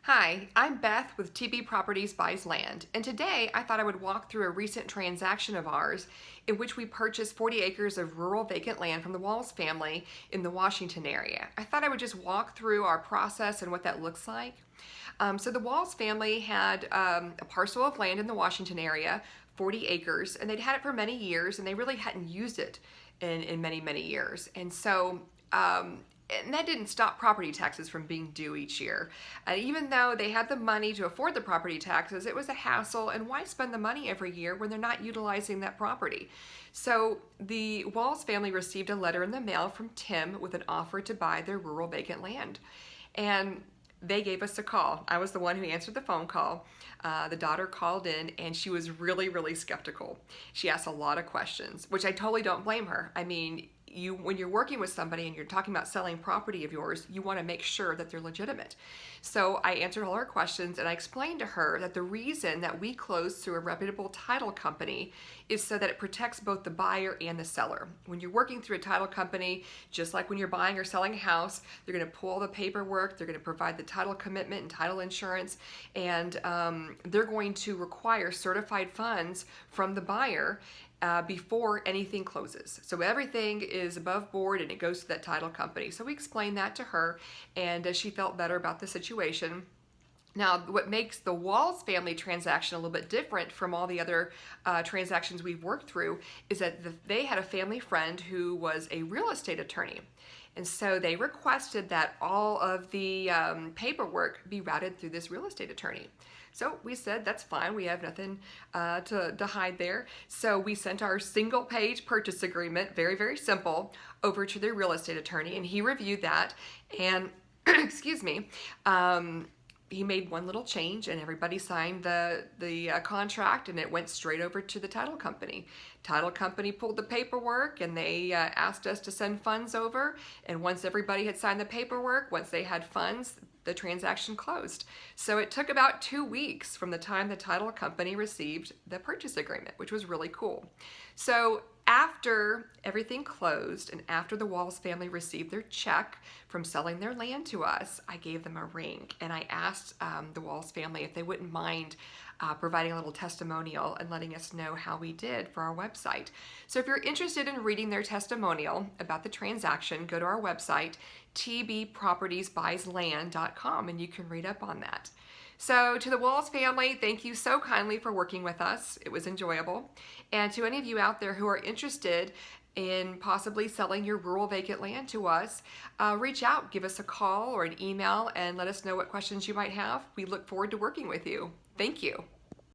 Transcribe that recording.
Hi, I'm Beth with TB Properties Buys Land, and today I thought I would walk through a recent transaction of ours in which we purchased 40 acres of rural vacant land from the Walls family in the Washington area. I thought I would just walk through our process and what that looks like. So the Walls family had a parcel of land in the Washington area, 40 acres, and they'd had it for many years, and they really hadn't used it in many, many years. And that didn't stop property taxes from being due each year. And even though they had the money to afford the property taxes, it was a hassle, and why spend the money every year when they're not utilizing that property? So the Walls family received a letter in the mail from Tim with an offer to buy their rural vacant land. And they gave us a call. I was the one who answered the phone call. The daughter called in and she was really, really skeptical. She asked a lot of questions, which I totally don't blame her. I mean, when you're working with somebody and you're talking about selling property of yours, you want to make sure that they're legitimate. So I answered all her questions and I explained to her that the reason that we close through a reputable title company is so that it protects both the buyer and the seller. When you're working through a title company, just like when you're buying or selling a house, they're going to pull all the paperwork, they're going to provide the title commitment and title insurance, and they're going to require certified funds from the buyer before anything closes. So everything is above board and it goes to that title company. So we explained that to her, and she felt better about the situation. Now, what makes the Walls family transaction a little bit different from all the other transactions we've worked through is that they had a family friend who was a real estate attorney. And so they requested that all of the paperwork be routed through this real estate attorney. So we said, that's fine, we have nothing to hide there. So we sent our single page purchase agreement, very, very simple, over to the real estate attorney, and he reviewed that and, excuse me, he made one little change and everybody signed the contract, and it went straight over to the title company. Title company pulled the paperwork and they asked us to send funds over, and once everybody had signed the paperwork, once they had funds, the transaction closed. So it took about 2 weeks from the time the title company received the purchase agreement, which was really cool. So after everything closed and after the Walls family received their check from selling their land to us, I gave them a ring, and I asked the Walls family if they wouldn't mind providing a little testimonial and letting us know how we did for our website. So if you're interested in reading their testimonial about the transaction, go to our website, tbpropertiesbuysland.com, and you can read up on that. So to the Walls family, thank you so kindly for working with us. It was enjoyable. And to any of you out there who are interested in possibly selling your rural vacant land to us, reach out, give us a call or an email, and let us know what questions you might have. We look forward to working with you. Thank you.